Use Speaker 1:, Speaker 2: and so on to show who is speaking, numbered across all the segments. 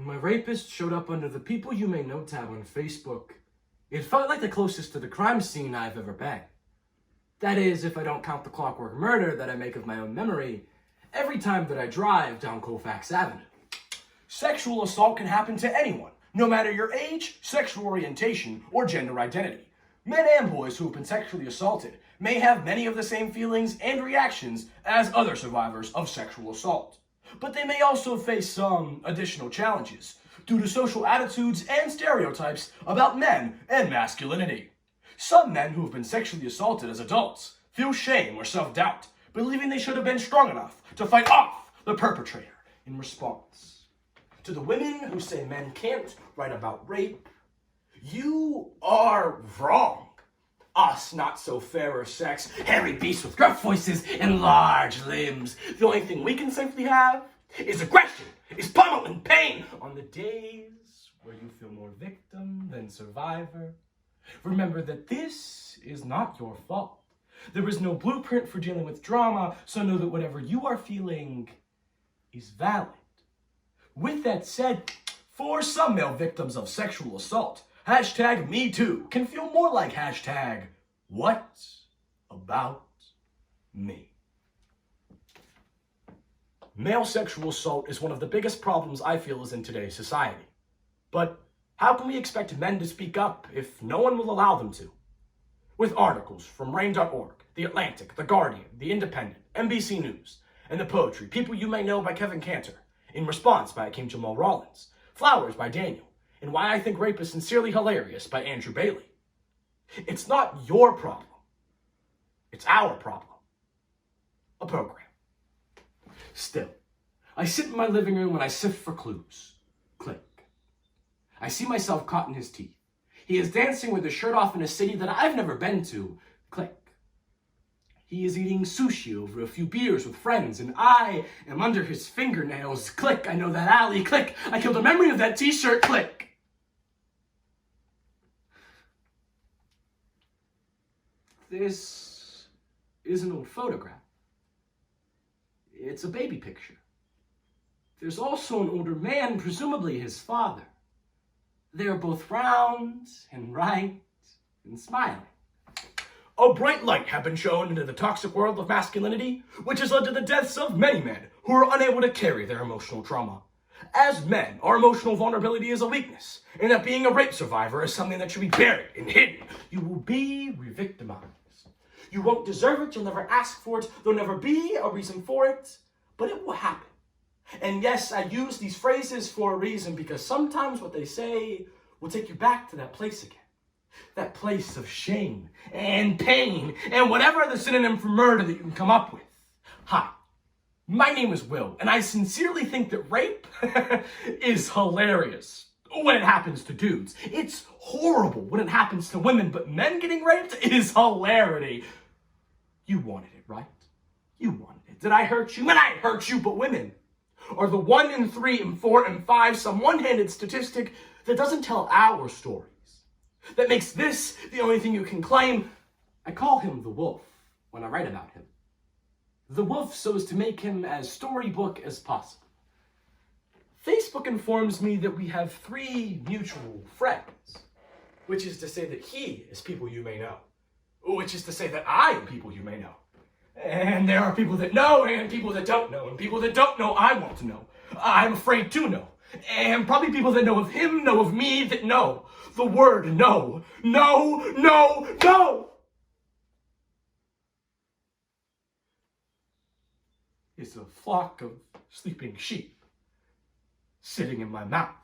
Speaker 1: my rapist showed up under the People You May Know tab on Facebook, it felt like the closest to the crime scene I've ever been. That is, if I don't count the clockwork murder that I make of my own memory every time that I drive down Colfax Avenue. Sexual assault can happen to anyone, no matter your age, sexual orientation, or gender identity. Men and boys who have been sexually assaulted may have many of the same feelings and reactions as other survivors of sexual assault. But they may also face some additional challenges due to social attitudes and stereotypes about men and masculinity. Some men who have been sexually assaulted as adults feel shame or self-doubt, believing they should have been strong enough to fight off the perpetrator in response. To the women who say men can't write about rape, you are wrong. Us not so fairer sex, hairy beasts with gruff voices and large limbs. The only thing we can safely have is aggression, is pummel and pain on the days where you feel more victim than survivor. Remember that this is not your fault. There is no blueprint for dealing with drama, so know that whatever you are feeling is valid. With that said, for some male victims of sexual assault, hashtag #MeToo can feel more like hashtag what about me. Male sexual assault is one of the biggest problems I feel is in today's society. But how can we expect men to speak up if no one will allow them to? With articles from Rain.org, The Atlantic, The Guardian, The Independent, NBC News, and the poetry People You May Know by Kevin Cantor, In Response by Akeem Jamal Rawlins, Flowers by Daniel, and Why I Think Rape is Sincerely Hilarious by Andrew Bailey. It's not your problem. It's our problem. A program. Still, I sit in my living room and I sift for clues. Click. I see myself caught in his teeth. He is dancing with his shirt off in a city that I've never been to. Click. He is eating sushi over a few beers with friends, and I am under his fingernails. Click, I know that alley. Click, I killed a memory of that t-shirt. Click. This is an old photograph. It's a baby picture. There's also an older man, presumably his father. They are both round and right and smiling. A bright light had been shown into the toxic world of masculinity, which has led to the deaths of many men who are unable to carry their emotional trauma. As men, our emotional vulnerability is a weakness, and that being a rape survivor is something that should be buried and hidden. You will be re-victimized. You won't deserve it, you'll never ask for it, there'll never be a reason for it, but it will happen. And yes, I use these phrases for a reason, because sometimes what they say will take you back to that place again. That place of shame and pain and whatever other synonym for murder that you can come up with. Hi, my name is Will, and I sincerely think that rape is hilarious when it happens to dudes. It's horrible when it happens to women, but men getting raped is hilarity. You wanted it, right? You wanted it. Did I hurt you? Man, I hurt you, but women are the 1 in 3 and 4 and 5, some one-handed statistic that doesn't tell our stories. That makes this the only thing you can claim. I call him the wolf when I write about him. The wolf so as to make him as storybook as possible. Facebook informs me that we have 3 mutual friends, which is to say that he is people you may know, which is to say that I am people you may know. And there are people that know and people that don't know, and people that don't know I want to know. I'm afraid to know. And probably people that know of him, know of me, that know the word no. No, no, no! It's a flock of sleeping sheep sitting in my mouth.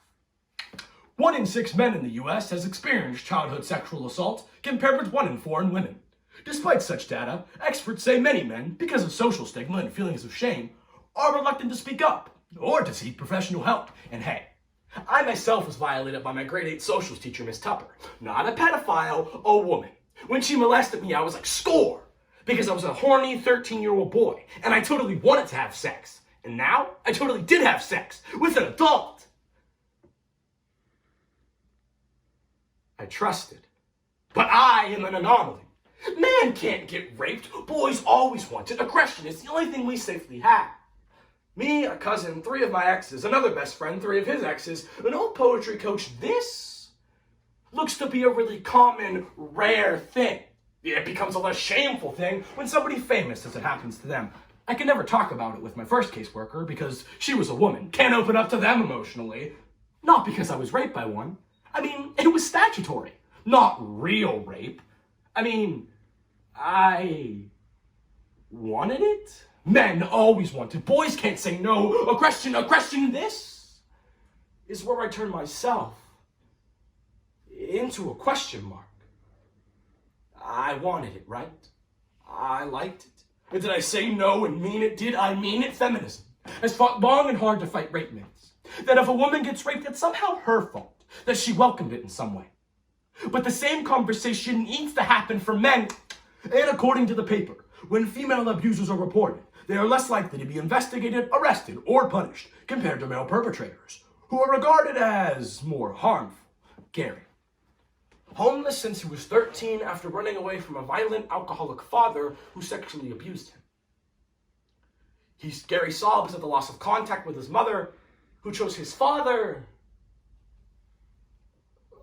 Speaker 1: 1 in 6 men in the US has experienced childhood sexual assault, compared with 1 in 4 in women. Despite such data, experts say many men, because of social stigma and feelings of shame, are reluctant to speak up or to seek professional help. And hey, I myself was violated by my grade 8 socials teacher, Miss Tupper. Not a pedophile, a woman. When she molested me, I was like, score! Because I was a horny 13-year-old boy, and I totally wanted to have sex. And now, I totally did have sex with an adult. I trusted. But I am an anomaly. Man can't get raped. Boys always want it. Aggression is the only thing we safely have. Me, a cousin, 3 of my exes, another best friend, 3 of his exes, an old poetry coach. This looks to be a really common, rare thing. It becomes a less shameful thing when somebody famous, as it happens to them. I can never talk about it with my first caseworker because she was a woman. Can't open up to them emotionally. Not because I was raped by one. I mean, it was statutory, not real rape. I mean, I wanted it. Men always wanted. Boys can't say no. Aggression. This is where I turn myself into a question mark. I wanted it, right? I liked it. But did I say no and mean it? Did I mean it? Feminism has fought long and hard to fight rape myths. That if a woman gets raped, it's somehow her fault. That she welcomed it in some way. But the same conversation needs to happen for men. And according to the paper, when female abusers are reported, they are less likely to be investigated, arrested, or punished compared to male perpetrators, who are regarded as more harmful. Gary. Homeless since he was 13 after running away from a violent alcoholic father who sexually abused him. Gary sobs at the loss of contact with his mother, who chose his father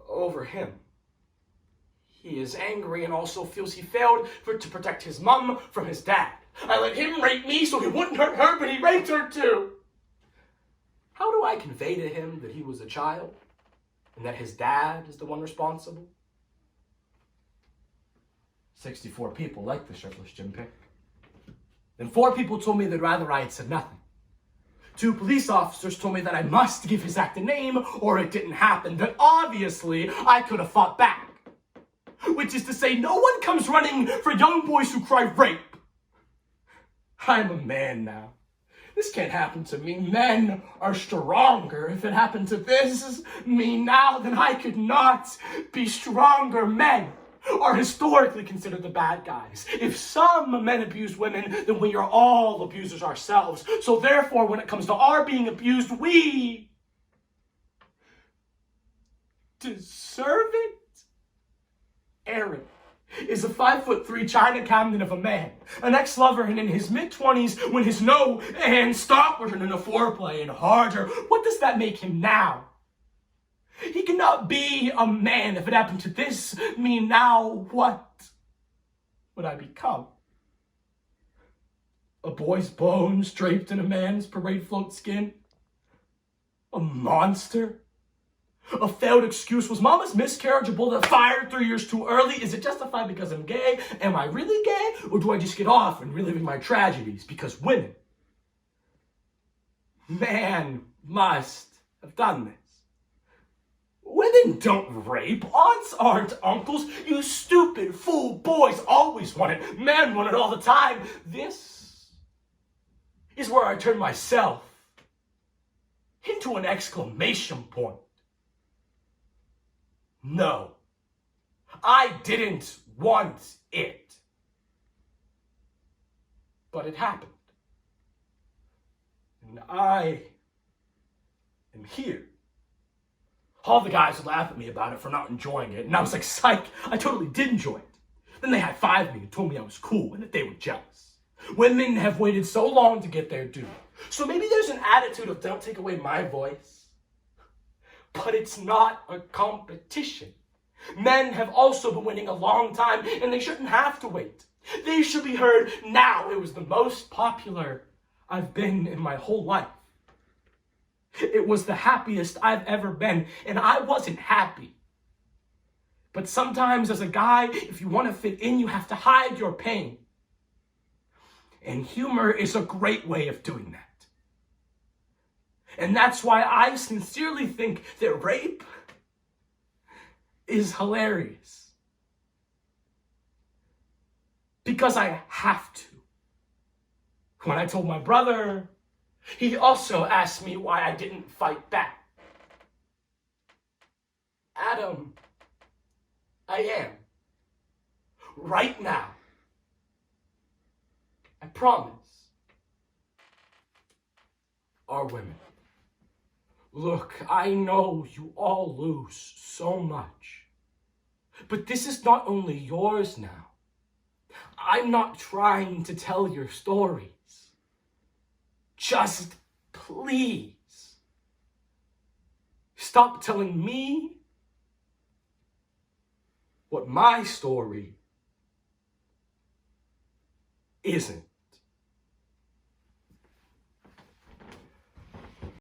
Speaker 1: over him. He is angry and also feels he failed to protect his mom from his dad. I let him rape me so he wouldn't hurt her, but he raped her too. How do I convey to him that he was a child and that his dad is the one responsible? 64 people liked the shirtless gym pic. Then 4 people told me they'd rather I had said nothing. 2 police officers told me that I must give his act a name or it didn't happen, that obviously I could have fought back. Which is to say, no one comes running for young boys who cry rape. I'm a man now. This can't happen to me. Men are stronger. If it happened to me now, then I could not be stronger. Men are historically considered the bad guys. If some men abuse women, then we are all abusers ourselves. So therefore, when it comes to our being abused, we deserve it. Aaron is a 5'3" China cabinet of a man, an ex-lover, and in his mid-20s when his no and stop were turning into foreplay and harder. What does that make him now? He cannot be a man. If it happened to me now, what would I become? A boy's bones draped in a man's parade float skin? A monster? A failed excuse? Was mama's miscarriage a bullet fired 3 years too early? Is it justified because I'm gay? Am I really gay? Or do I just get off and reliving my tragedies because women? Man must have done this. Women don't rape. Aunts aren't uncles. You stupid fool. Boys always want it. Men want it all the time. This is where I turn myself into an exclamation point. No, I didn't want it. But it happened. And I am here. All the guys would laugh at me about it for not enjoying it, and I was like, psych, I totally did enjoy it. Then they high-fived me and told me I was cool and that they were jealous. Women have waited so long to get their due. So maybe there's an attitude of don't take away my voice. But it's not a competition. Men have also been waiting a long time, and they shouldn't have to wait. They should be heard now. It was the most popular I've been in my whole life. It was the happiest I've ever been, and I wasn't happy. But sometimes as a guy, if you want to fit in, you have to hide your pain. And humor is a great way of doing that. And that's why I sincerely think that rape is hilarious. Because I have to. When I told my brother, he also asked me why I didn't fight back. Adam, I am. Right now. I promise. Our women. Look, I know you all lose so much. But this is not only yours now. I'm not trying to tell your stories. Just please stop telling me what my story isn't.